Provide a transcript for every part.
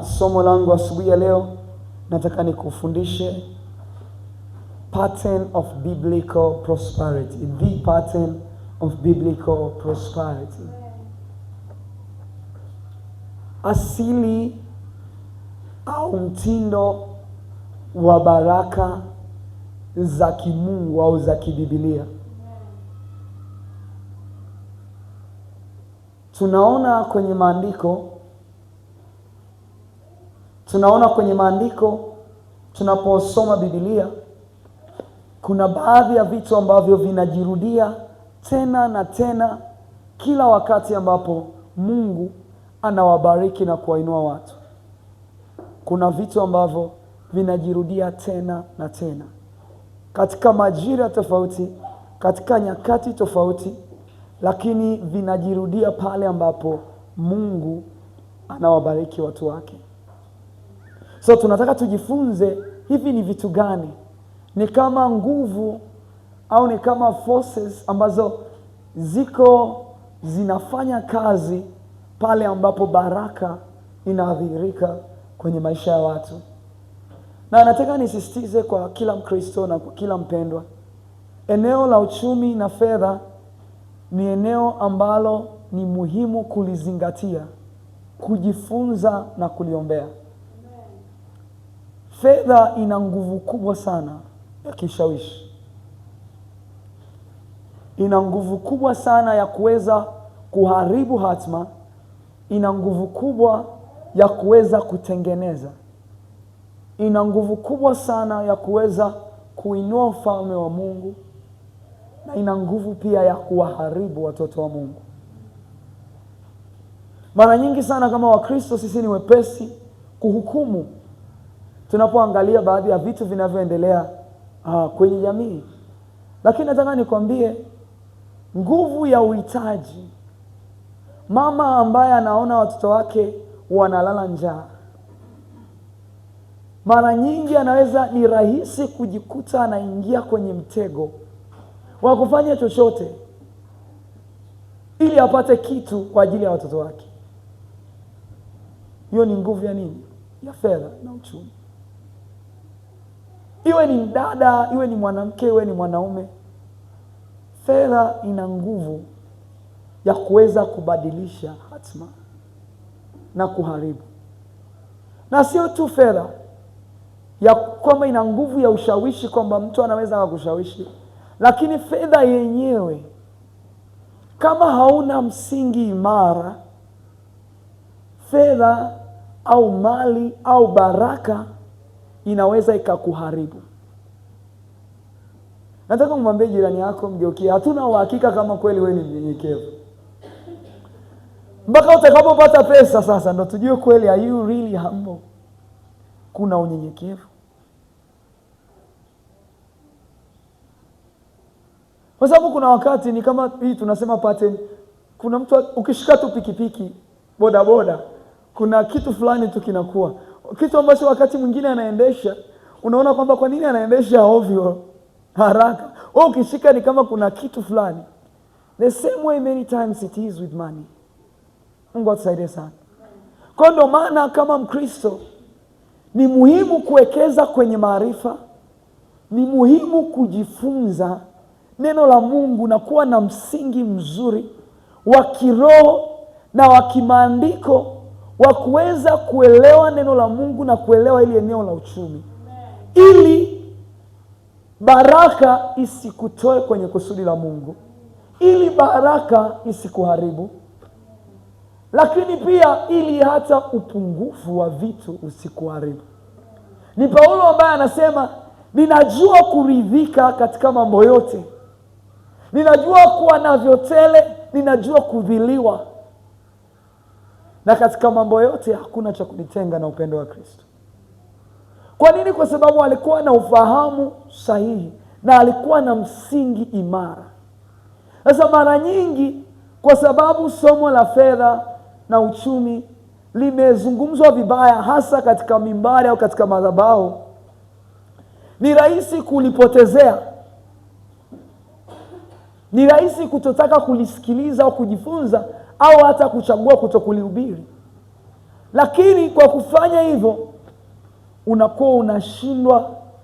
Somo langu asubuhi ya leo nataka nikufundishe pattern of biblical prosperity. The pattern of biblical prosperity. Asili au mtindo wa baraka za kimungu au za kibibilia. Tunaona kwenye maandiko tunaposoma Biblia, kuna baadhi ya vitu ambavyo vinajirudia tena na tena kila wakati ambapo Mungu anawabariki na kuwainua watu. Kuna vitu ambavyo vinajirudia tena na tena katika majira tofauti, katika nyakati tofauti, lakini vinajirudia pale ambapo Mungu anawabariki watu wake. So tunataka tujifunze hivi ni vitu gani? Ni kama nguvu au ni kama forces ambazo zinafanya kazi pale ambapo baraka inadhihirika kwenye maisha ya watu. Na nataka nisisitize kwa kila Mkristo na kwa kila mpendwa, eneo la uchumi na fedha ni eneo ambalo ni muhimu kulizingatia, kujifunza na kuliombea. Fedha ina nguvu kubwa sana ya kishawishi. Ina nguvu kubwa sana ya kuweza kuharibu hatima. Ina nguvu kubwa ya kuweza kutengeneza. Ina nguvu kubwa sana ya kuweza kuinua ufalme wa Mungu. Na ina nguvu pia ya kuwaharibu watoto wa Mungu. Mara nyingi sana kama Wakristo sisi ni wepesi kuhukumu tunapoangalia baadhi ya vitu vinavyoendelea kwenye jamii. Lakini nataka nikwambie nguvu ya uhitaji. Mama ambaye anaona watoto wake wanalala njaa, mara nyingi ni rahisi kujikuta anaingia kwenye mtego wa kufanya chochote ili apate kitu kwa ajili ya watoto wake. Hiyo ni nguvu ya nini? Ya fedha na uchumi. Iwe ni mdada, iwe ni mwanamke, iwe ni mwanaume, fedha ina nguvu ya kuweza kubadilisha hatima na kuharibu. Na sio tu fedha, ya kwamba ina nguvu ya ushawishi kwamba mtu anaweza kukushawishi, lakini fedha yenyewe kama hauna msingi imara, fedha au mali au baraka inaweza ikakuharibu. Nataka kumwambia jirani yako, mgeukie, hatuna uhakika kama kweli wewe ni mnyenyekevu. Mpaka utakapopata pesa sasa ndo tujue kweli are you really humble. Kuna unyenyekevu. Kwa sababu kuna wakati ni kama hii tunasema pattern. Kuna mtu ukishika tu pikipiki, boda, kuna kitu fulani tu kinakuwa. Kitu ambacho wakati mwingine anaendesha, unaona kwamba kwa nini anaendesha ovyo haraka. Wewe ukishika ni kama kuna kitu fulani. The same way many times it is with money. Mungu atusaidie sana. Kwa ndo maana kama Mkristo ni muhimu kuwekeza kwenye maarifa. Ni muhimu kujifunza neno la Mungu na kuwa na msingi mzuri wa kiroho na wa kimaandiko wa kuweza kuelewa neno la Mungu na kuelewa ili eneo la uchumi. Ili baraka isikutoe kwenye kusudi la Mungu. Ili baraka isikuharibu. Lakini pia ili hata upungufu wa vitu usikuharibu. Ni Paulo ambaye anasema, ninajua kuridhika katika mambo yote. Ninajua kuwa navyo tele, ninajua kudhiliwa. Na katika mambo yote hakuna cha kunitenga na upendo wa Kristo. Kwa nini? Kwa sababu alikuwa na ufahamu sahihi na alikuwa na msingi imara. Sasa mara nyingi kwa sababu somo la fedha na uchumi limezungumzwa vibaya, hasa katika mimbari au katika madhabahu, ni rahisi kulipotezea. Ni rahisi kutotaka kulisikiliza au kujifunza au hata kuchagua kutokulihubiri. Lakini kwa kufanya hivyo unakuwa unashindwa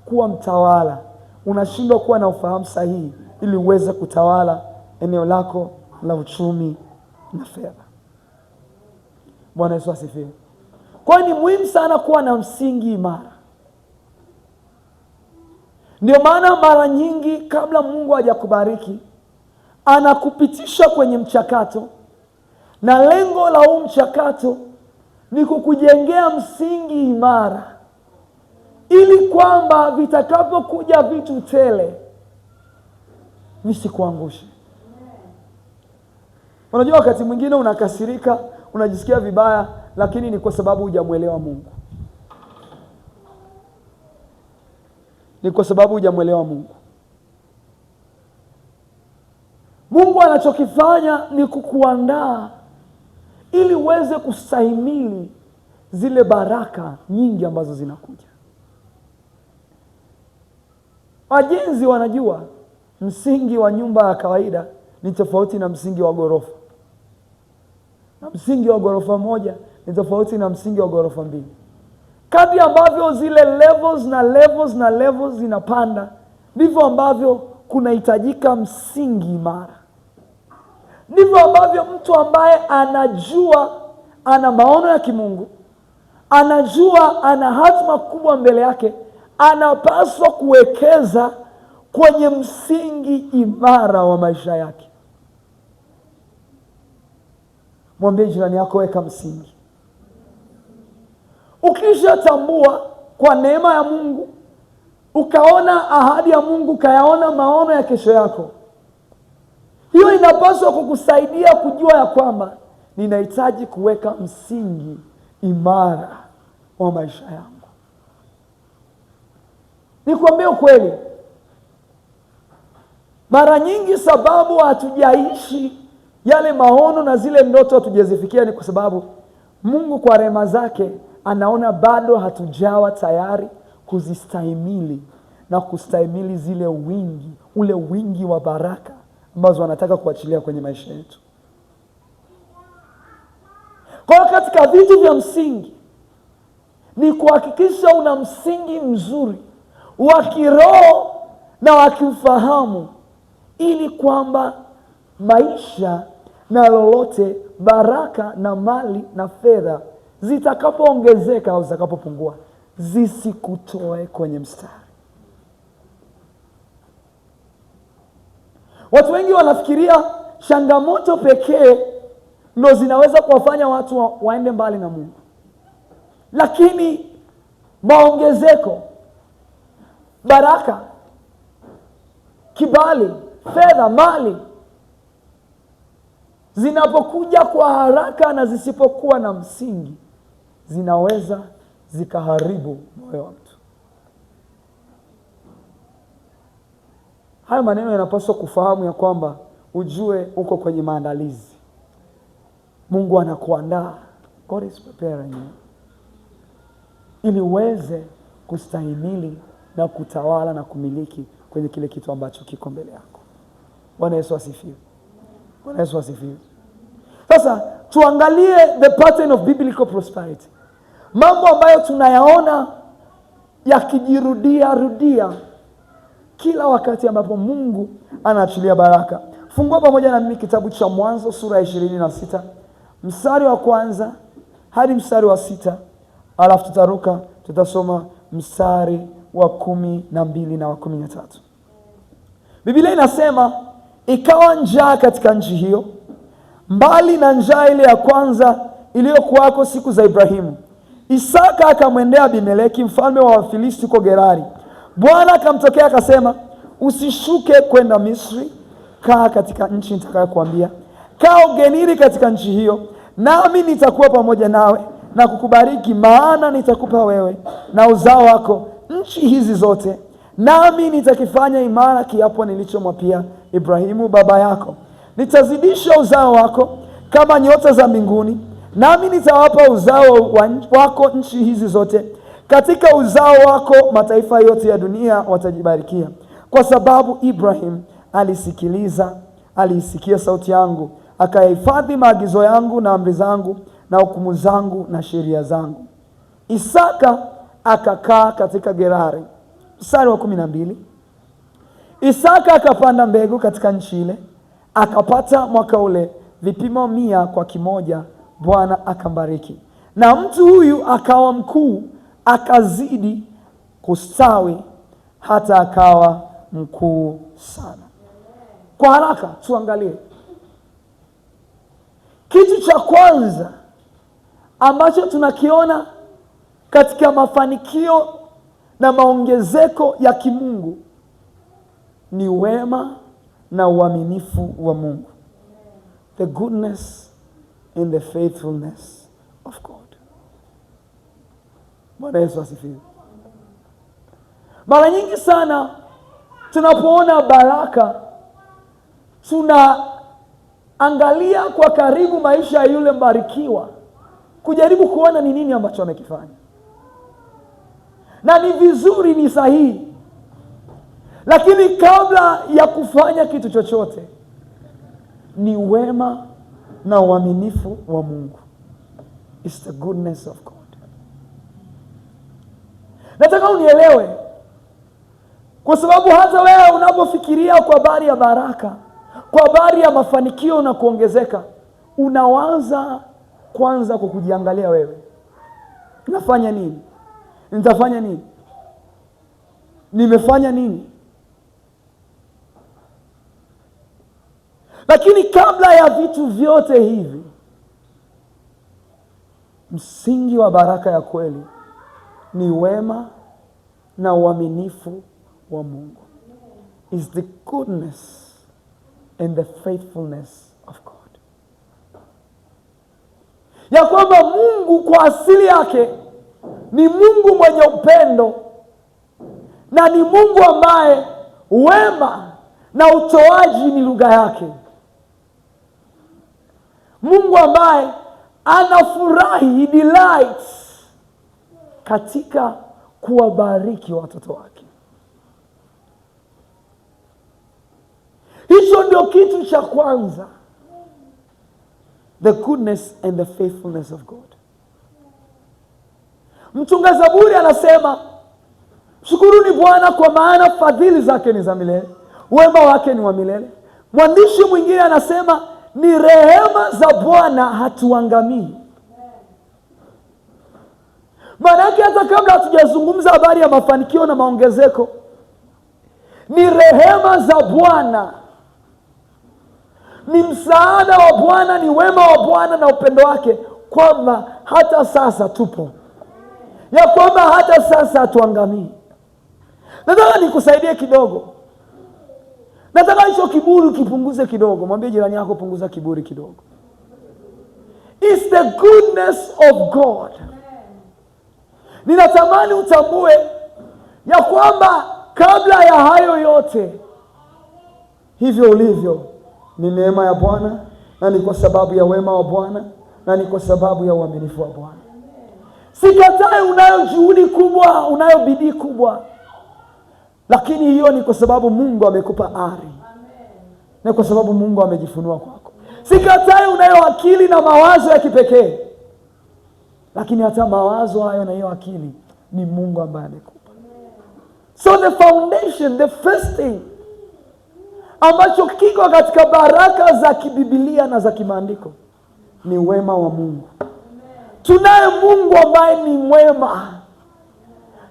kuwa mtawala, unashindwa kuwa na ufahamu sahihi ili uweze kutawala eneo lako la uchumi na fedha. Bwana Yesu asifiwe. Kwa hiyo ni muhimu sana kuwa na msingi imara. Ndio maana mara nyingi kabla Mungu hajakubariki anakupitisha kwenye mchakato, na lengo la huu mchakato ni kukujengea msingi imara, ili kwamba vitakapokuja vitu tele visikuangushe. Unajua wakati mwingine unakasirika, unajisikia vibaya, lakini ni kwa sababu hujamuelewa Mungu. Ni kwa sababu hujamuelewa Mungu. Mungu anachokifanya ni kukuandaa ili uweze kustahimili zile baraka nyingi ambazo zinakuja. Wajenzi wanajua msingi wa nyumba ya kawaida ni tofauti na msingi wa ghorofa, na msingi wa ghorofa moja ni tofauti na msingi wa ghorofa mbili. Kadri ambavyo zile levels zinapanda, ndivyo ambavyo kunahitajika msingi imara. Ndivyo ambavyo mtu ambaye anajua ana maono ya kimungu, anajua ana hatima kubwa mbele yake, anapaswa kuwekeza kwenye msingi imara wa maisha yake. Mwambie jirani yako, weka msingi. Ukishatambua kwa neema ya Mungu, ukaona ahadi ya Mungu, ukayaona maono ya kesho yako, hiyo inapaswa kukusaidia kujua ya kwamba ninahitaji kuweka msingi imara wa maisha yangu. Nikwambie ukweli, mara nyingi sababu hatujaishi yale maono na zile ndoto hatujazifikia ni kwa sababu Mungu kwa rehema zake anaona bado hatujawa tayari kuzistahimili na kustahimili ule wingi wa baraka ambazo anataka kuachilia kwenye maisha yetu. Kwa hiyo katika vitu vya msingi ni kuhakikisha una msingi mzuri wa kiroho na wa kiufahamu, ili kwamba maisha na lolote, baraka na mali na fedha zitakapoongezeka au zitakapopungua, zisikutoe kwenye mstari. Watu wengi wanafikiria changamoto pekee ndio zinaweza kuwafanya watu waende mbali na Mungu. Lakini maongezeko, baraka, kibali, fedha, mali zinapokuja kwa haraka na zisipokuwa na msingi, zinaweza zikaharibu moyo wa mtu. Haya maneno yanapaswa kufahamu ya kwamba ujue uko kwenye maandalizi. Mungu anakuandaa, God is preparing you, ili uweze kustahimili na kutawala na kumiliki kwenye kile kitu ambacho kiko mbele yako. Bwana Yesu asifiwe. Bwana Yesu asifiwe. Sasa tuangalie the pattern of biblical prosperity. Mambo ambayo tunayaona yakijirudia kila wakati ambapo Mungu anaachilia baraka. Fungua pamoja na mimi kitabu cha Mwanzo sura ya 26, mstari wa 1 hadi mstari wa 6. Alafu tutasoma mstari wa 12 na wa 13. Biblia inasema, ikawa njaa katika nchi hiyo, mbali na njaa ile ya kwanza iliyokuwako siku za Ibrahimu. Isaka akamwendea Abimeleki mfalme wa Wafilisti huko Gerari. Bwana akamtokea akasema, usishuke kwenda Misri, kaa katika nchi nitakayokuambia. Kaa ugenini katika nchi hiyo, nami nitakuwa pamoja nawe na kukubariki, maana nitakupa wewe na uzao wako nchi hizi zote, nami nitakifanya imara kiapo nilichomwapia Ibrahimu baba yako. Nitazidisha uzao wako kama nyota za mbinguni, nami nitawapa uzao wako nchi hizi zote. Katika uzao wako mataifa yote ya dunia watajibarikia, kwa sababu Ibrahim aliisikia sauti yangu, akahifadhi maagizo yangu na amri zangu na hukumu zangu na sheria zangu. Isaka akakaa katika Gerari. Mstari wa 12. Isaka akapanda mbegu katika nchi ile, akapata mwaka ule vipimo 100 kwa kimoja. Bwana akambariki, na mtu huyu akawa mkuu, akazidi kustawi, hata akawa mkuu sana. Kwa haraka tuangalie kitu cha kwanza ambacho tunakiona katika mafanikio na maongezeko ya kimungu ni wema na uaminifu wa Mungu. The goodness and the faithfulness of God. Bwana Yesu asifiwe. Mara nyingi sana tunapoona baraka, tunaangalia kwa karibu maisha ya yule mbarikiwa, kujaribu kuona ni nini ambacho amekifanya. Na ni vizuri, ni sahihi. Lakini kabla ya kufanya kitu chochote, ni wema na uaminifu wa Mungu. It's the goodness of God. Nataka unielewe, kwa sababu hata wewe unapofikiria kwa habari ya baraka, kwa habari ya mafanikio na kuongezeka, unawaza kwanza kwa kujiangalia wewe. Nafanya nini? Nitafanya nini? Nimefanya nini? Lakini kabla ya vitu vyote hivi, msingi wa baraka ya kweli ni wema na uaminifu wa Mungu. Is the goodness and the faithfulness of God. Ya kwamba Mungu kwa asili yake ni Mungu mwenye upendo, na ni Mungu ambaye wema na utoaji ni lugha yake. Mungu ambaye anafurahi, he delights katika kuwabariki watoto wake. Hicho ndio kitu cha kwanza. The goodness and the faithfulness of God. Mtunga Zaburi anasema, shukuruni Bwana kwa maana fadhili zake ni za milele, wema wake ni wa milele. Mwandishi mwingine anasema, ni rehema za Bwana hatuangamii. Maana yake hata kabla hatujazungumza habari ya mafanikio na maongezeko, ni rehema za Bwana, ni msaada wa Bwana, ni wema wa Bwana na upendo wake, kwamba hata sasa tupo, ya kwamba hata sasa hatuangamii. Nataka nikusaidie kidogo. Nataka hicho kiburi kipunguze kidogo. Mwambie jirani yako, punguza kiburi kidogo. It's the goodness of God. Ninatamani utambue ya kwamba kabla ya hayo yote, hivyo ulivyo ni neema ya Bwana, na ni kwa sababu ya wema wa Bwana, na ni kwa sababu ya uaminifu wa Bwana. Sikatai unayo juhudi kubwa, unayo bidii kubwa, lakini hiyo ni kwa sababu Mungu amekupa ari. Na kwa sababu Mungu amejifunua kwako. Sikatai unayo akili na mawazo ya kipekee, lakini hata mawazo hayo na hiyo akili ni Mungu ambaye amekupa. So the foundation, the first thing ambacho kiko katika baraka za kibibilia na za kimaandiko ni wema wa Mungu. Tunaye Mungu ambaye ni mwema,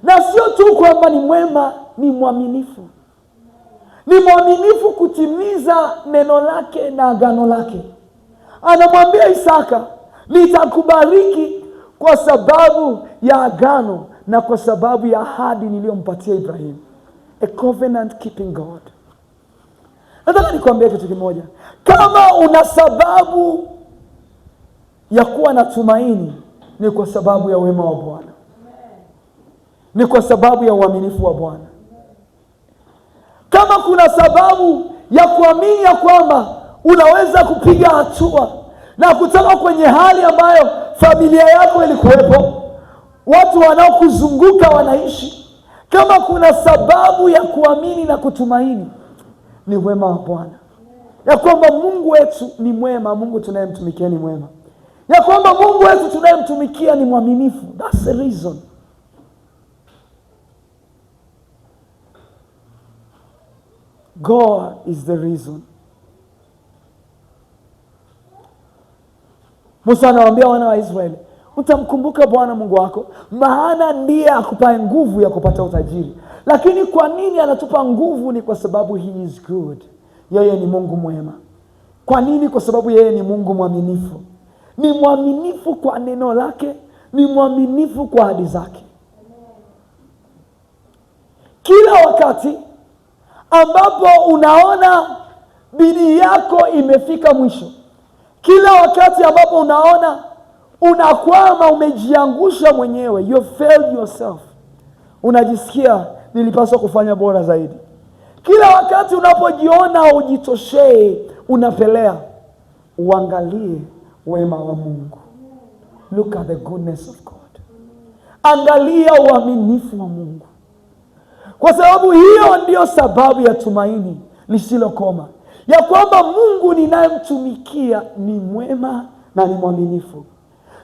na sio tu kwamba ni mwema, ni mwaminifu. Ni mwaminifu kutimiza neno lake na agano lake. Anamwambia Isaka, nitakubariki kwa sababu ya agano na kwa sababu ya ahadi niliyompatia Ibrahim. A covenant keeping God. Nataka nikwambie kitu kimoja. Kama una sababu ya kuwa na tumaini, ni kwa sababu ya wema wa Bwana, ni kwa sababu ya uaminifu wa Bwana. Kama kuna sababu ya kuamini ya kwamba unaweza kupiga hatua na kutoka kwenye hali ambayo familia yako ilikuwepo, watu wanaokuzunguka wanaishi, kama kuna sababu ya kuamini na kutumaini, ni wema wa Bwana, ya kwamba Mungu wetu ni mwema, Mungu tunayemtumikia ni mwema, ya kwamba Mungu wetu tunayemtumikia ni mwaminifu. That's the reason. God is the reason. Musa anawaambia wana wa Israeli, utamkumbuka Bwana Mungu wako, maana ndiye akupaye nguvu ya kupata utajiri. Lakini kwa nini anatupa nguvu? Ni kwa sababu he is good. Yeye ni Mungu mwema. Kwa nini? Kwa sababu yeye ni Mungu mwaminifu. Ni mwaminifu kwa neno lake, ni mwaminifu kwa ahadi zake. Kila wakati ambapo unaona bidii yako imefika mwisho, kila wakati ambapo unaona unakwama, umejiangusha mwenyewe, you failed yourself, unajisikia nilipaswa kufanya bora zaidi. Kila wakati unapojiona ujitoshee, unapelea, uangalie wema wa Mungu. Look at the goodness of God. Angalia uaminifu wa Mungu. Kwa sababu hiyo ndiyo sababu ya tumaini lisilokoma, ya kwamba Mungu ninayemtumikia ni mwema na ni mwaminifu.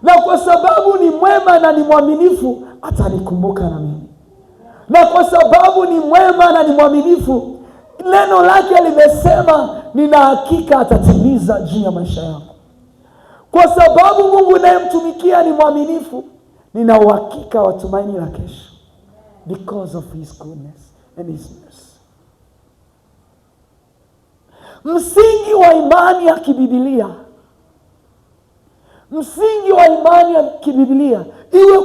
Na kwa sababu ni mwema na ni mwaminifu, atanikumbuka na mimi. Na kwa sababu ni mwema na ni mwaminifu, neno lake limesema nina hakika atatimiza juu ya maisha yangu. Kwa sababu Mungu ninayemtumikia ni mwaminifu, nina uhakika wa tumaini la kesho. Because of his goodness and his mercy. Msingi wa imani ya kibibilia, msingi wa imani ya kibibilia, iwe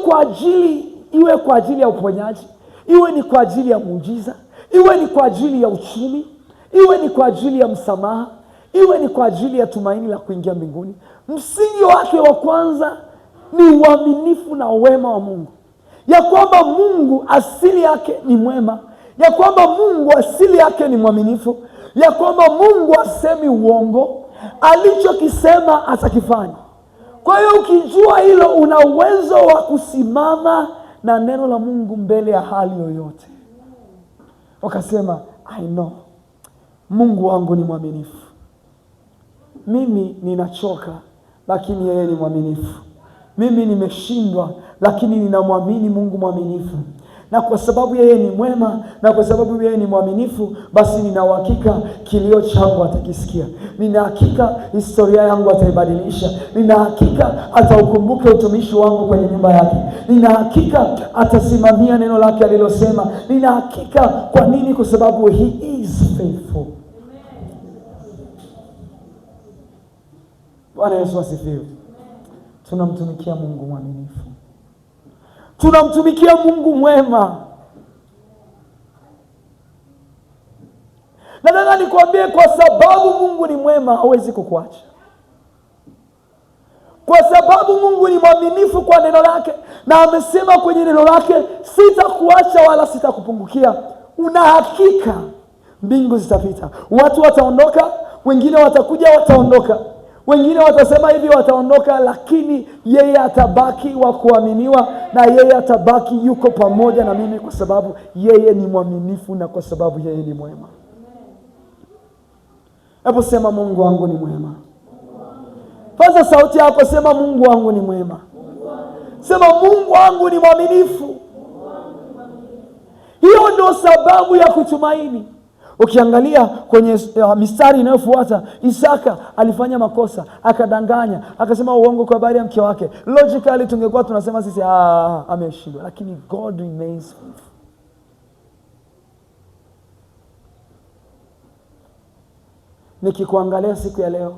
kwa ajili ya uponyaji, iwe ni kwa ajili ya muujiza, iwe ni kwa ajili ya uchumi, iwe ni kwa ajili ya msamaha, iwe ni kwa ajili ya tumaini la kuingia mbinguni, msingi wake wa kwanza ni uaminifu na wema wa Mungu. Ya kwamba Mungu asili yake ni mwema, ya kwamba Mungu asili yake ni mwaminifu, ya kwamba Mungu asemi uongo, alichokisema atakifanya. Kwa hiyo ukijua hilo, una uwezo wa kusimama na neno la Mungu mbele ya hali yoyote. Wakasema, I know Mungu wangu ni mwaminifu. Mimi ninachoka, lakini yeye ni mwaminifu. Mimi nimeshindwa, lakini ninamwamini Mungu mwaminifu. Na kwa sababu yeye ni mwema, na kwa sababu yeye ni mwaminifu, basi nina uhakika kilio changu atakisikia. Nina hakika historia yangu ataibadilisha. Nina hakika ataukumbuke utumishi wangu kwenye nyumba yake. Nina hakika atasimamia neno lake alilosema. Nina hakika. Kwa nini? Kwa sababu he is faithful. Bwana Yesu asifiwe. Tunamtumikia Mungu mwaminifu. Tunamtumikia Mungu mwema. Nataka nikwambie, kwa sababu Mungu ni mwema, hawezi kukuacha. Kwa sababu Mungu ni mwaminifu kwa neno lake, na amesema kwenye neno lake, sitakuacha wala sitakupungukia. Una hakika mbingu zitapita, watu wataondoka, wengine watakuja, wataondoka, wengine watasema hivi, wataondoka, lakini yeye atabaki wa kuaminiwa, na yeye atabaki yuko pamoja na mimi, kwa sababu yeye ni mwaminifu na kwa sababu yeye ni mwema. Hebu sema, Mungu wangu ni mwema. Paza sauti yako, sema, Mungu wangu ni mwema. Sema, Mungu wangu ni mwaminifu. Hiyo ndio sababu ya kutumaini. Ukiangalia kwenye mistari inayofuata, Isaka alifanya makosa, akadanganya, akasema uongo kwa habari ya mke wake. Logically tungekuwa tunasema sisi ameshindwa, lakini God remains faithful. Nikikuangalia siku ya leo,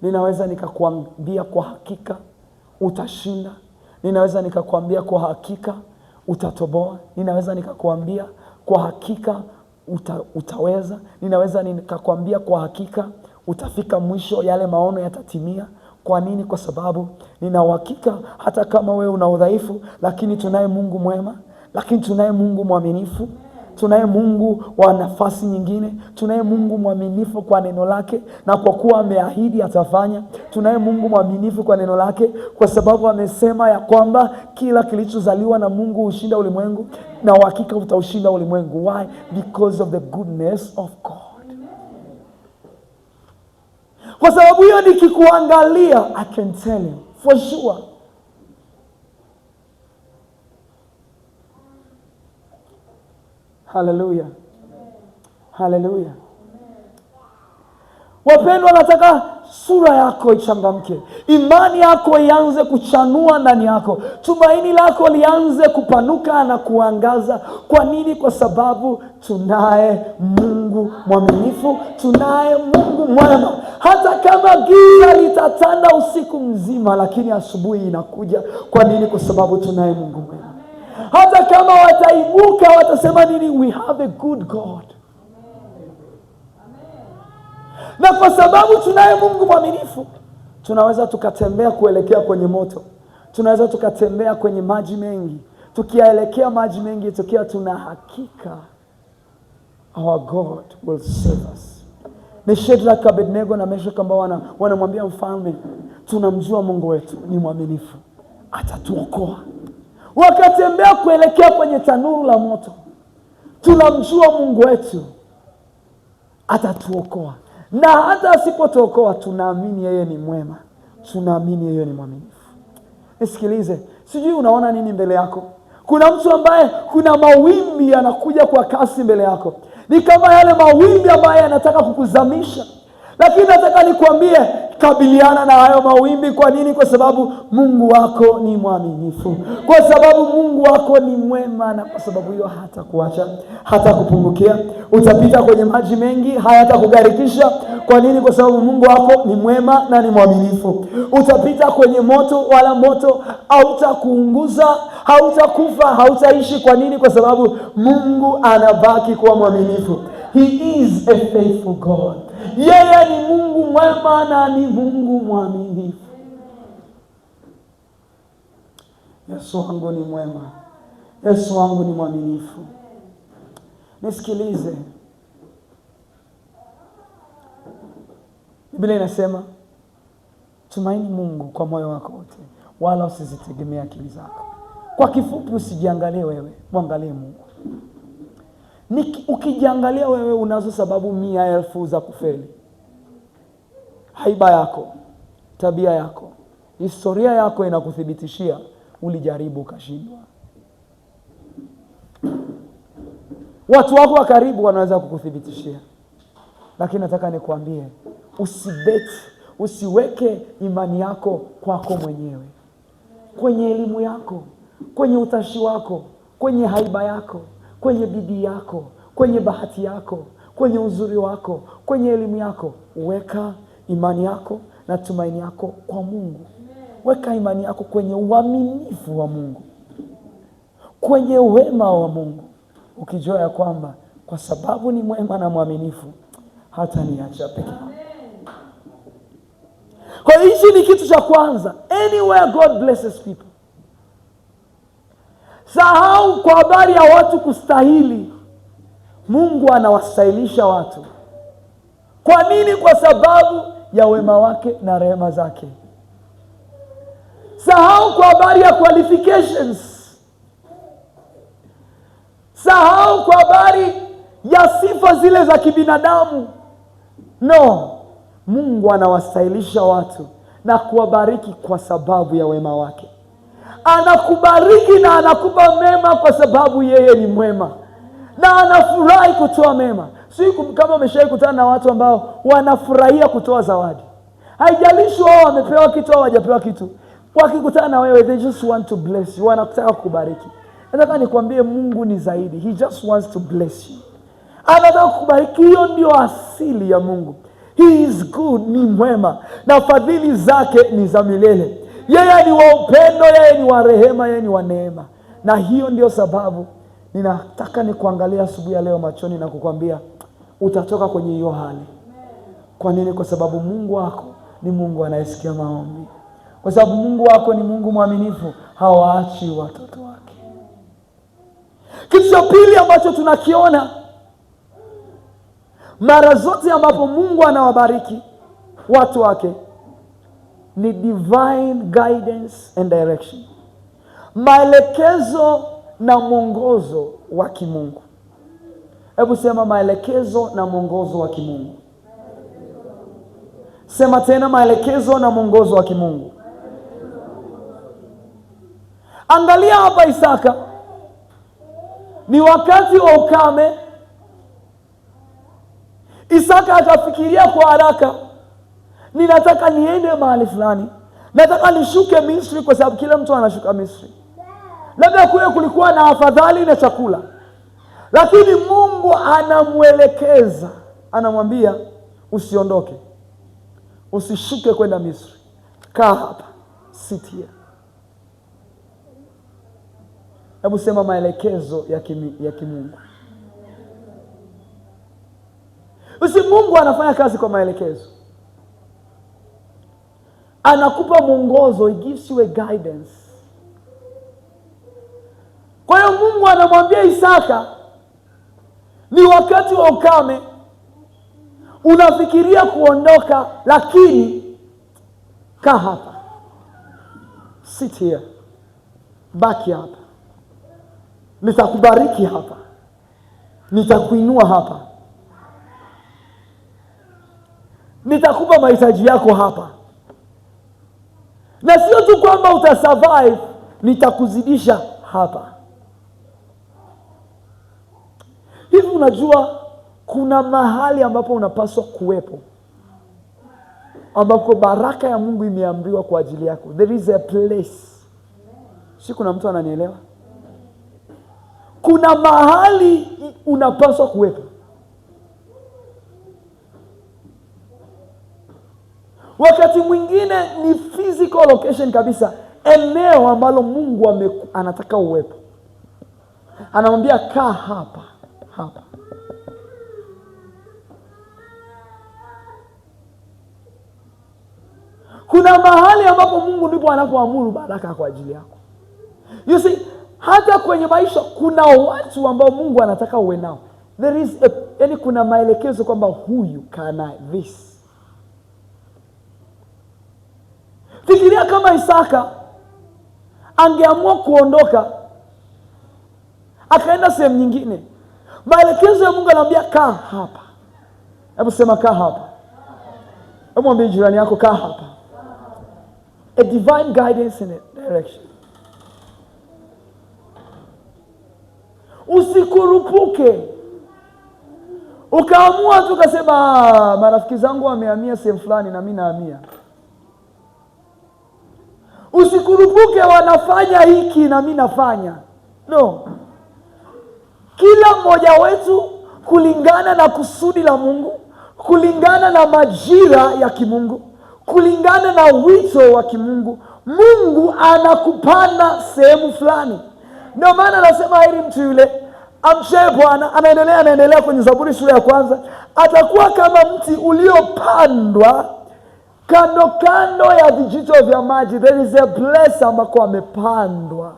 ninaweza nikakwambia kwa hakika utashinda. Ninaweza nikakwambia kwa hakika utatoboa. Ninaweza nikakwambia kwa hakika utaweza. Ninaweza nikakwambia kwa hakika utafika mwisho, yale maono yatatimia. Kwa nini? Kwa sababu nina uhakika hata kama wewe una udhaifu, lakini tunaye Mungu mwema, lakini tunaye Mungu mwaminifu, tunaye Mungu wa nafasi nyingine, tunaye Mungu mwaminifu kwa neno lake, na kwa kuwa ameahidi atafanya. Tunaye Mungu mwaminifu kwa neno lake, kwa sababu amesema ya kwamba kila kilichozaliwa na Mungu hushinda ulimwengu, na uhakika utaushinda ulimwengu. Why? Because of the goodness of God. Kwa sababu hiyo nikikuangalia, I can tell you for sure. Hallelujah. Hallelujah. Wapendwa, nataka sura yako ichangamke, imani yako ianze kuchanua ndani yako, tumaini lako lianze kupanuka na kuangaza. Kwa nini? Kwa sababu tunaye Mungu mwaminifu, tunaye Mungu mwema. Hata kama giza litatanda usiku mzima, lakini asubuhi inakuja. Kwa nini? Kwa sababu tunaye Mungu mwema. Hata kama wataibuka watasema nini, we have a good God. Na kwa sababu tunaye Mungu mwaminifu, tunaweza tukatembea kuelekea kwenye moto, tunaweza tukatembea kwenye maji mengi, tukielekea maji mengi tukiwa tuna hakika our God will save us. Ni Shadrach, Abednego na Meshach ambao wanamwambia mfalme, tunamjua Mungu wetu ni mwaminifu, atatuokoa. Wakatembea kuelekea kwenye tanuru la moto. Tunamjua Mungu wetu atatuokoa, na hata asipotuokoa tunaamini yeye ni mwema, tunaamini yeye ni mwaminifu. Nisikilize, sijui unaona nini mbele yako. Kuna mtu ambaye kuna mawimbi yanakuja kwa kasi mbele yako, ni kama yale mawimbi ambaye yanataka kukuzamisha. Lakini nataka nikwambie, kabiliana na hayo mawimbi. Kwa nini? Kwa sababu Mungu wako ni mwaminifu, kwa sababu Mungu wako ni mwema, na kwa sababu hiyo hata kuacha, hata kupungukia. Utapita kwenye maji mengi, hayatakugharikisha. Kwa nini? Kwa sababu Mungu wako ni mwema na ni mwaminifu. Utapita kwenye moto, wala moto hautakuunguza, hautakufa, hautaishi. Kwa nini? Kwa sababu Mungu anabaki kuwa mwaminifu. He is a faithful God. Yeye ni Mungu mwema na ni Mungu mwaminifu. Yesu wangu ni mwema, Yesu wangu ni mwaminifu. Nisikilize, Biblia inasema tumaini Mungu kwa moyo wako wote, wala usizitegemea akili zako. Kwa kifupi, usijiangalie wewe, muangalie Mungu. Ukijiangalia wewe, unazo sababu 100,000 za kufeli. Haiba yako, tabia yako, historia yako inakuthibitishia ulijaribu ukashindwa. Watu wako wa karibu wanaweza kukuthibitishia, lakini nataka nikwambie, usiweke imani yako kwako mwenyewe, kwenye elimu yako, kwenye utashi wako, kwenye haiba yako, kwenye bidii yako, kwenye bahati yako, kwenye uzuri wako, kwenye elimu yako. Weka imani yako na tumaini yako kwa Mungu. Weka imani yako kwenye uaminifu wa Mungu, kwenye wema wa Mungu, ukijua ya kwamba kwa sababu ni mwema na mwaminifu, hata niacha peke yangu. Kwa hiyo ni kitu cha kwanza. Anywhere God blesses people, sahau kwa habari ya watu kustahili. Mungu anawastahilisha watu. Kwa nini? Kwa sababu ya wema wake na rehema zake. Sahau kwa habari ya qualifications. Sahau kwa habari ya sifa zile za kibinadamu. No, Mungu anawastahilisha watu na kuwabariki kwa sababu ya wema wake. Anakubariki na anakupa mema kwa sababu yeye ni mwema, na anafurahi kutoa mema. Siku kama umeshawahi kutana na watu ambao wanafurahia kutoa zawadi, haijalishi wao wamepewa kitu au hawajapewa kitu, wakikutana na wewe they just want to bless you, wanataka kukubariki. Nataka nikwambie, Mungu ni zaidi. He just wants to bless you, anataka kukubariki. Hiyo ndio asili ya Mungu. He is good, ni mwema, na fadhili zake ni za milele. Yeye ni wa upendo, yeye ni wa rehema, yeye ni wa neema. Na hiyo ndio sababu ninataka nikuangalia asubuhi ya leo machoni na kukwambia utatoka kwenye hiyo hali. Kwa nini? Kwa sababu Mungu wako ni Mungu anayesikia maombi. Kwa sababu Mungu wako ni Mungu mwaminifu, hawaachi watoto wake. Kitu cha pili ambacho tunakiona mara zote ambapo Mungu anawabariki watu wake ni divine guidance and direction. Maelekezo na mwongozo wa kimungu. Hebu sema maelekezo na mwongozo wa kimungu. Sema tena, maelekezo na mwongozo wa kimungu. Angalia hapa Isaka, ni wakati wa ukame. Isaka akafikiria kwa haraka, ninataka niende mahali fulani, nataka nishuke Misri, kwa sababu kila mtu anashuka Misri. Labda kule kulikuwa na afadhali na chakula, lakini Mungu anamuelekeza, anamwambia usiondoke, usishuke kwenda Misri, kaa hapa, sit here. Hebu sema maelekezo ya kimungu. Mungu anafanya kazi kwa maelekezo. Anakupa mwongozo, he gives you a guidance. Kwa hiyo Mungu anamwambia Isaka, ni wakati wa ukame, unafikiria kuondoka, lakini kaa hapa, sit here, baki hapa, nitakubariki hapa, nitakuinua hapa, nitakupa mahitaji yako hapa, na sio tu kwamba utasurvive, nitakuzidisha hapa. Hivi unajua kuna mahali ambapo unapaswa kuwepo, ambapo baraka ya Mungu imeamriwa kwa ajili yako. There is a place. Si kuna mtu ananielewa? Kuna mahali unapaswa kuwepo. Wakati mwingine ni physical location kabisa, eneo ambalo Mungu anataka uwepo. Anamwambia kaa hapa, hapa. Kuna mahali ambapo Mungu ndipo anapoamuru baraka kwa ajili yako. You see, hata kwenye maisha kuna watu ambao Mungu anataka uwe nao. There is yani kuna maelekezo kwamba huyu kana this. Fikiria kama Isaka angeamua kuondoka akaenda sehemu nyingine. Maelekezo ya Mungu anamwambia kaa hapa. Hebu sema kaa hapa. Hebu mwambie jirani yako kaa hapa. A divine guidance and a direction. Usikurupuke ukaamua tu kasema marafiki zangu wamehamia sehemu fulani na mimi nahamia. Usikurupuke wanafanya hiki na mimi nafanya. No. Kila mmoja wetu kulingana na kusudi la Mungu, kulingana na majira ya kimungu, kulingana na wito wa kimungu, Mungu anakupanda sehemu fulani. Ndio maana anasema heri mtu yule amchaye Bwana. Anaendelea kwenye Zaburi sura ya 1, atakuwa kama mti uliopandwa kando kando ya vijito vya maji. There is a place ambako amepandwa.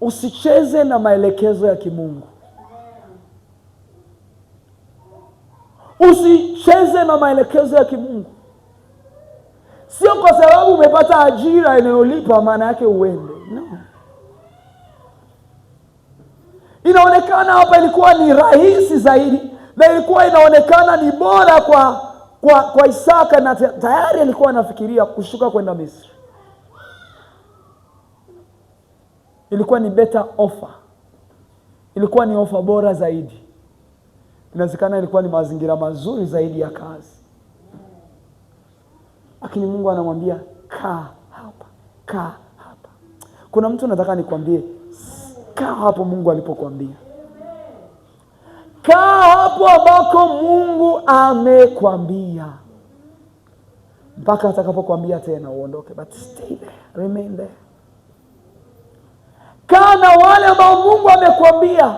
Usicheze na maelekezo ya kimungu. Usicheze na maelekezo ya kimungu. Sio kwa sababu umepata ajira inayolipa maana yake uende. No. Inaonekana hapa ilikuwa ni rahisi zaidi, na ilikuwa inaonekana ni bora kwa Isaka, na tayari alikuwa anafikiria kushuka kwenda Misri. Ilikuwa ni better offer. Ilikuwa ni offer bora zaidi. Inawezekana ilikuwa ni mazingira mazuri zaidi ya kazi. Lakini Mungu anamwambia kaa hapa, kaa hapa. Kuna mtu nataka nikwambie, kaa hapo Mungu alipokuambia. Kaa hapo ambako Mungu amekwambia, mpaka atakapokuambia tena uondoke. But stay there, remain there. Kaa na wale ambao Mungu amekwambia.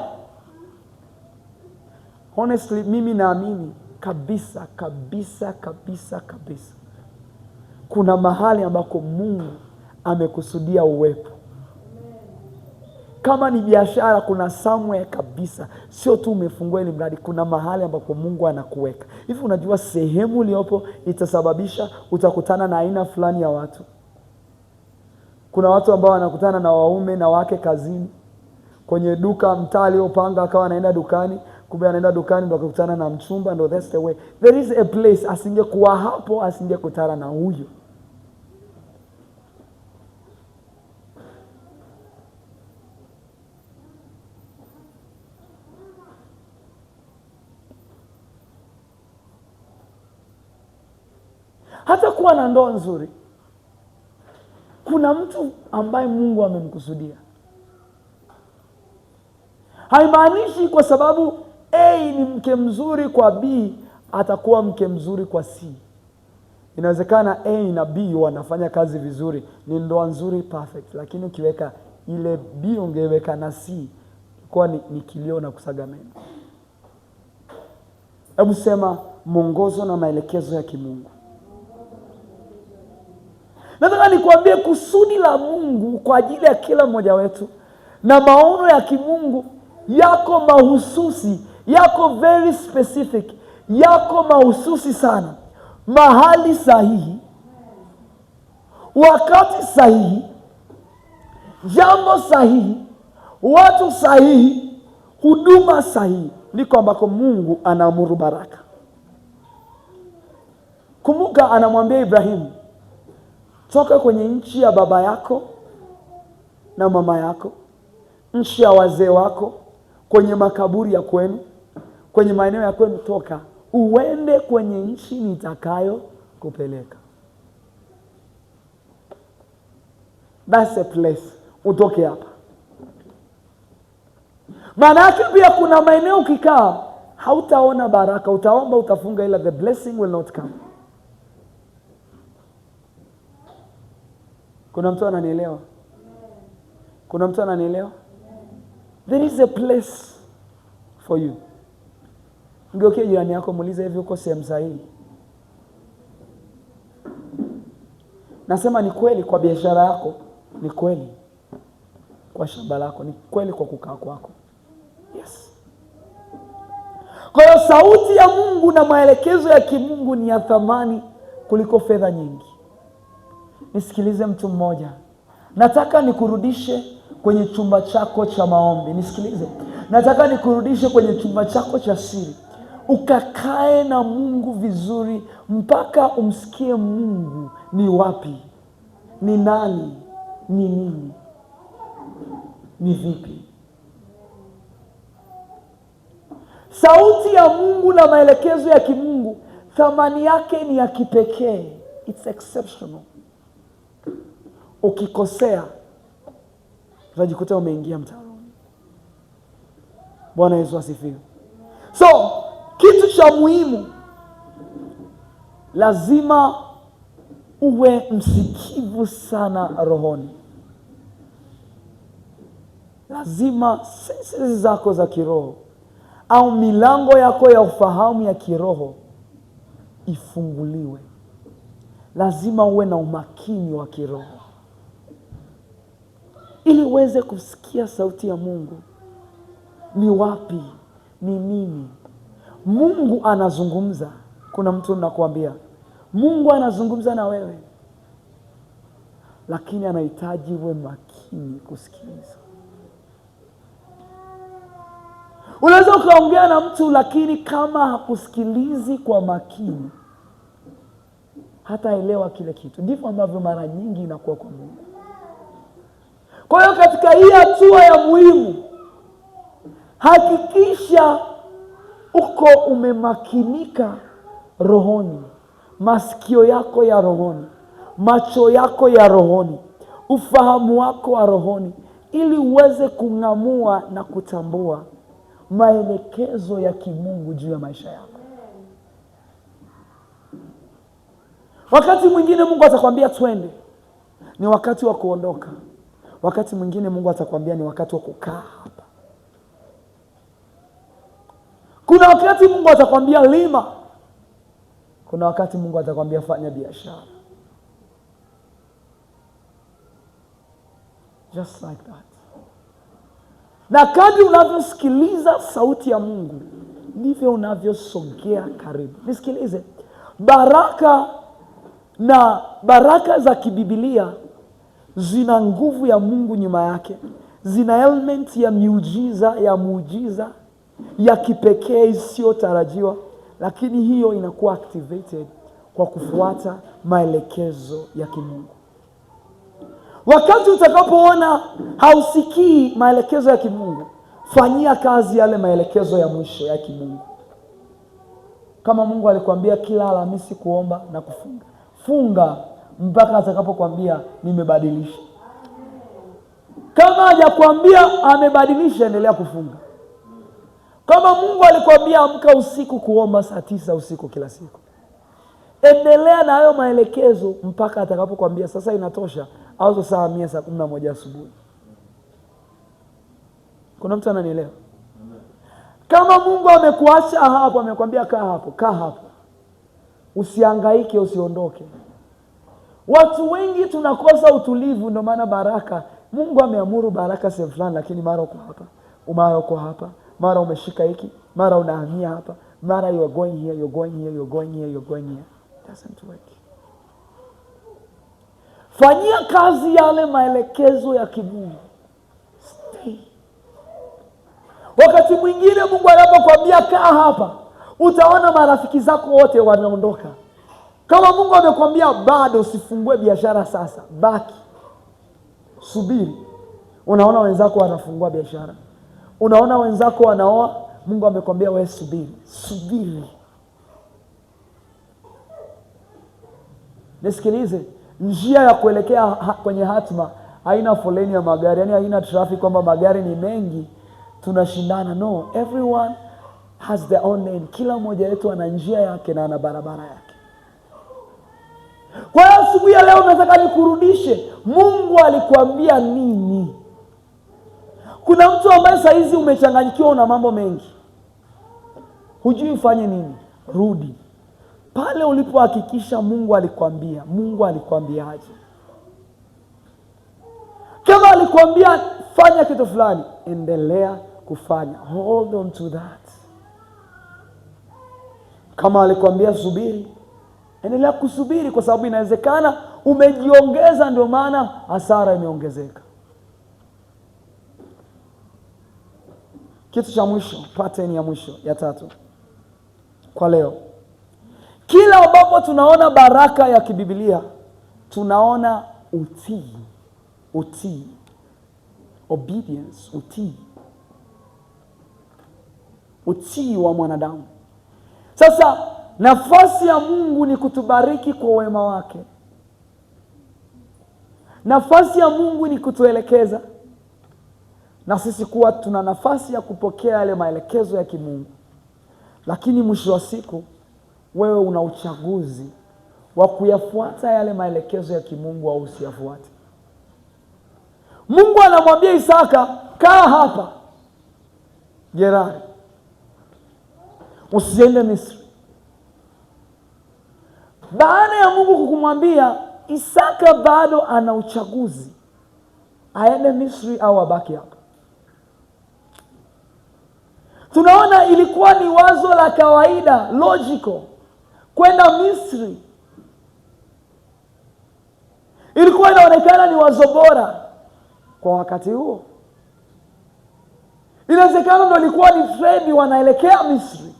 Honestly, mimi naamini kabisa kuna mahali ambako Mungu amekusudia uwepo. Kama ni biashara, kuna somewhere kabisa, sio tu umefungua ile mradi, kuna mahali ambako Mungu anakuweka. Hivi unajua sehemu uliopo itasababisha utakutana na aina fulani ya watu. Kuna watu ambao wanakutana na waume na wake kazini, kwenye duka, mtaa aliopanga akawa anaenda dukani. kumbe anaenda dukani ndo akakutana na mchumba, ndo that's the way. There is a place, asingekuwa hapo asingekutana na huyo. Hata kuwa na ndoa nzuri, kuna mtu ambaye Mungu amemkusudia. Haimaanishi kwa sababu A ni mke mzuri kwa B atakuwa mke mzuri kwa C. Inawezekana A na B wanafanya kazi vizuri, ni ndoa nzuri perfect, lakini ukiweka ile B ungeweka na C kwa ni kilio na kusaga meno. Hebu sema mwongozo na maelekezo ya kimungu. Nataka nikwambie kusudi la Mungu kwa ajili ya kila mmoja wetu na maono ya kimungu yako mahususi, yako very specific, yako mahususi sana. Mahali sahihi, wakati sahihi, jambo sahihi, watu sahihi, huduma sahihi, ndiko ambako Mungu anaamuru baraka. Kumbuka anamwambia Ibrahimu, toka kwenye nchi ya baba yako na mama yako, nchi ya wazee wako, kwenye makaburi ya kwenu, kwenye maeneo ya kwenu, toka uende kwenye nchi nitakayo kupeleka. That's a place. Utoke hapa. Maana yake pia kuna maeneo ukikaa hautaona baraka, utaomba, utafunga, ila the blessing will not come. Kuna mtu ananielewa? Kuna mtu ananielewa? There is a place for you. Ngeukie jirani yako, muulize hivi, uko sehemu sahihi? Nasema ni kweli kwa biashara yako, ni kweli kwa shamba lako, ni kweli kwa kukaa kwako. Yes. Kwa hiyo sauti ya Mungu na maelekezo ya kimungu ni ya thamani kuliko fedha nyingi. Nisikilize mtu mmoja. Nataka nikurudishe kwenye chumba chako cha maombi. Nisikilize. Nataka nikurudishe kwenye chumba chako cha siri. Ukakae na Mungu vizuri mpaka umsikie Mungu ni wapi, ni nani, ni nini, ni vipi. Sauti ya Mungu na maelekezo ya kimungu, thamani yake ni ya kipekee. It's exceptional. Ukikosea utajikuta umeingia mtaroni. Bwana Yesu asifiwe. So, kitu cha muhimu, lazima uwe msikivu sana rohoni. Lazima senses zako za kiroho au milango yako ya ufahamu ya kiroho ifunguliwe. Lazima uwe na umakini wa kiroho ili uweze kusikia sauti ya Mungu. Ni wapi, ni nini Mungu anazungumza. Kuna mtu nakuambia Mungu anazungumza na wewe, lakini anahitaji uwe makini kusikiliza. Unaweza ukaongea na mtu, lakini kama hakusikilizi kwa makini, hataelewa kile kitu. Ndivyo ambavyo mara nyingi inakuwa kwa Mungu. Kwa hiyo katika hii hatua ya muhimu, hakikisha uko umemakinika rohoni, masikio yako ya rohoni, macho yako ya rohoni, ufahamu wako wa rohoni, ili uweze kung'amua na kutambua maelekezo ya kimungu juu ya maisha yako. Wakati mwingine Mungu atakwambia twende, ni wakati wa kuondoka. Wakati mwingine Mungu atakwambia ni wakati wa kukaa hapa. Kuna wakati Mungu atakwambia lima. Kuna wakati Mungu atakwambia fanya biashara. Just like that. Na kadri unavyosikiliza sauti ya Mungu, ndivyo unavyosogea karibu. Nisikilize. Baraka za kibibilia zina nguvu ya Mungu nyuma yake. Zina element ya muujiza, ya kipekee isiyotarajiwa, lakini hiyo inakuwa activated kwa kufuata maelekezo ya kimungu. Wakati utakapoona hausikii maelekezo ya kimungu, fanyia kazi yale maelekezo ya mwisho ya kimungu. Kama Mungu alikwambia kila Alhamisi kuomba na kufunga, funga mpaka atakapokuambia nimebadilisha. Kama hajakwambia amebadilisha, endelea kufunga. Kama Mungu alikwambia amka usiku kuomba saa 9 usiku kila siku, endelea na hayo maelekezo mpaka atakapokuambia sasa inatosha, au saa 100 saa 11 asubuhi. Kuna mtu ananielewa? Kama Mungu amekuacha hapo, amekwambia kaa hapo, kaa hapo, usihangaike, usiondoke. Watu wengi tunakosa utulivu, ndio maana baraka, Mungu ameamuru baraka sehemu fulani, lakini mara uko hapa, mara uko hapa, mara umeshika hiki, mara unahamia hapa, mara you are going here, you are going here, you are going here, you are going here. Doesn't work. Fanyia kazi yale maelekezo ya kimungu. Stay. Wakati mwingine Mungu anapokuambia kaa hapa, utaona marafiki zako wote wanaondoka. Kama Mungu amekwambia bado usifungue biashara sasa, baki, subiri. Unaona wenzako wanafungua biashara, unaona wenzako wanaoa, Mungu amekwambia wewe subiri, subiri. Nisikilize, njia ya kuelekea kwenye hatima haina foleni ya magari, yani haina traffic kwamba magari ni mengi tunashindana. No, everyone has their own lane. Kila mmoja wetu ana njia yake na ana barabara yake. Kwa hiyo asubuhi ya leo nataka nikurudishe, Mungu alikwambia nini? Kuna mtu ambaye saa hizi umechanganyikiwa, una mambo mengi, hujui ufanye nini. Rudi pale ulipohakikisha Mungu alikwambia. Mungu alikwambiaje? Kama alikwambia fanya kitu fulani, endelea kufanya. Hold on to that. Kama alikwambia subiri, endelea kusubiri, kwa sababu inawezekana umejiongeza, ndio maana hasara imeongezeka. Kitu cha mwisho, pattern ya mwisho ya 3 kwa leo. Kila ambapo tunaona baraka ya kibiblia, tunaona utii. Utii, obedience, utii wa mwanadamu. Sasa nafasi ya Mungu ni kutubariki kwa wema wake. Nafasi ya Mungu ni kutuelekeza, na sisi kuwa tuna nafasi ya kupokea yale maelekezo ya kimungu. Lakini mwisho wa siku, wewe una uchaguzi wa kuyafuata yale maelekezo ya kimungu au usiyafuate. Mungu anamwambia Isaka, kaa hapa Gerari, usiende Misri. Baada ya Mungu kukumwambia, Isaka bado ana uchaguzi, aende Misri au abaki hapa. Tunaona ilikuwa ni wazo la kawaida, logical, kwenda Misri. Ilikuwa inaonekana ni wazo bora kwa wakati huo. Inawezekana ndio ilikuwa ni trend, wanaelekea Misri.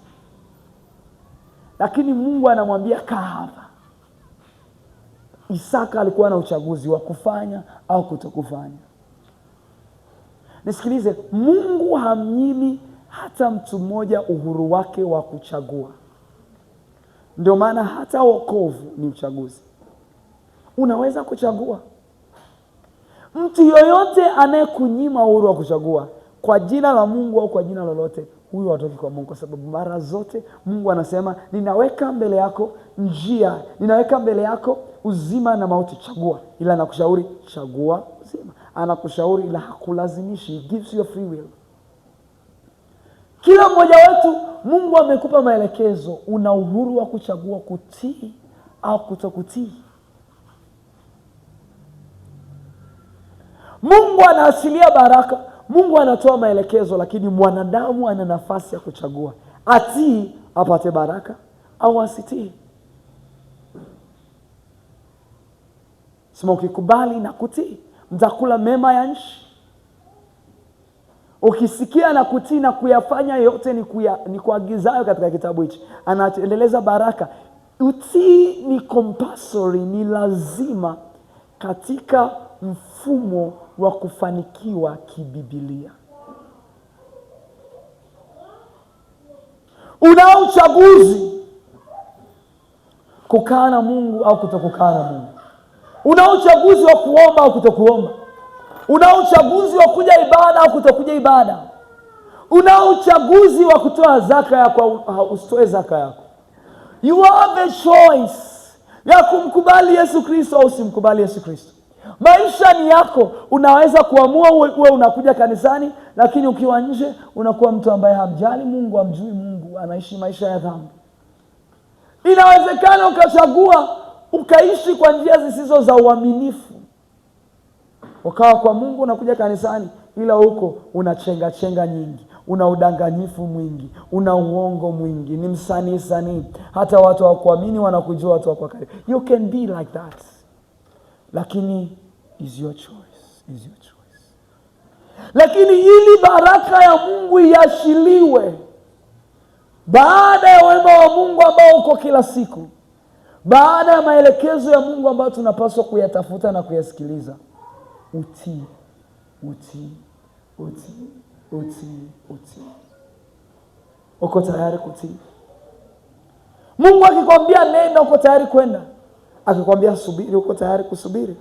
Lakini Mungu anamwambia kaa hapa. Isaka alikuwa na uchaguzi wa kufanya au kutokufanya. Nisikilize, Mungu hamnyimi hata mtu mmoja uhuru wake wa kuchagua. Ndio maana hata wokovu ni uchaguzi. Unaweza kuchagua. Mtu yoyote anayekunyima uhuru wa kuchagua kwa jina la Mungu au kwa jina lolote, huyo hatoki kwa Mungu, kwa sababu mara zote Mungu anasema ninaweka mbele yako njia, ninaweka mbele yako uzima na mauti, chagua. Ila anakushauri chagua uzima. Anakushauri ila hakulazimishi. He gives you a free will. Kila mmoja wetu Mungu amekupa maelekezo, una uhuru wa kuchagua kutii au kutokutii. Mungu anaasilia baraka, Mungu anatoa maelekezo, lakini mwanadamu ana nafasi ya kuchagua. Atii apate baraka au asitii. Sema ukikubali na kutii, mtakula mema ya nchi. ukisikia na kutii na kuyafanya yote ni kuagizayo katika kitabu hichi. Anaendeleza baraka. Utii ni compulsory, ni lazima katika mfumo wa kufanikiwa kibibilia. Unao uchaguzi kukaa na Mungu au kutokukaa na Mungu. Unao uchaguzi wa kuomba au kutokuomba. Unao uchaguzi wa kuja ibada au kutokuja ibada. Unao uchaguzi wa kutoa zaka yako au usitoe zaka yako. You have a choice ya kumkubali Yesu Kristo au usimkubali Yesu Kristo. Maisha ni yako. Unaweza kuamua uwe unakuja kanisani, lakini ukiwa nje unakuwa mtu ambaye hamjali Mungu, hamjui Mungu, anaishi maisha ya dhambi. Inawezekana ukachagua ukaishi kwa njia zisizo za uaminifu. Ukawa kwa Mungu unakuja kanisani, ila huko una chenga nyingi, una udanganyifu mwingi, una uongo mwingi, ni msanii. Hata watu hawakuamini, wanakujua watu wako karibu. You can be like that. Lakini is your choice. Lakini ili baraka ya Mungu iashiliwe, baada ya wema wa Mungu ambao uko kila siku, baada ya maelekezo ya Mungu ambayo tunapaswa kuyatafuta na kuyasikiliza, utii. Uko tayari kutii? Mungu akikwambia nenda, uko tayari kwenda? Akikwambia subiri, uko tayari kusubiri?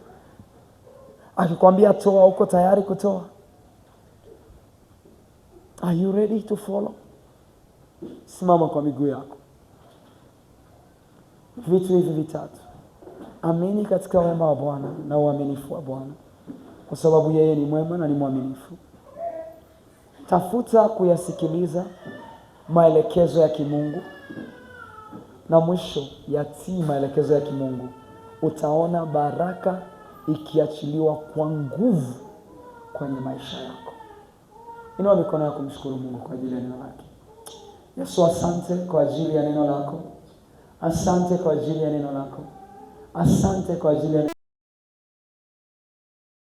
Akikwambia toa, uko tayari kutoa? Are you ready to follow? Simama kwa miguu yako. Vitu hivi vitatu. Amini katika wema wa Bwana na uaminifu wa Bwana, kwa sababu yeye ni mwema na ni mwaminifu. Tafuta kuyasikiliza maelekezo ya kimungu, na mwisho yatii maelekezo ya kimungu. Utaona baraka ikiachiliwa kwa nguvu kwenye maisha yako. Inua mikono yako, kumshukuru Mungu kwa ajili ya neno lake. Yesu, asante kwa ajili ya neno lako. Asante kwa ajili ya neno lako. Asante kwa ajili ya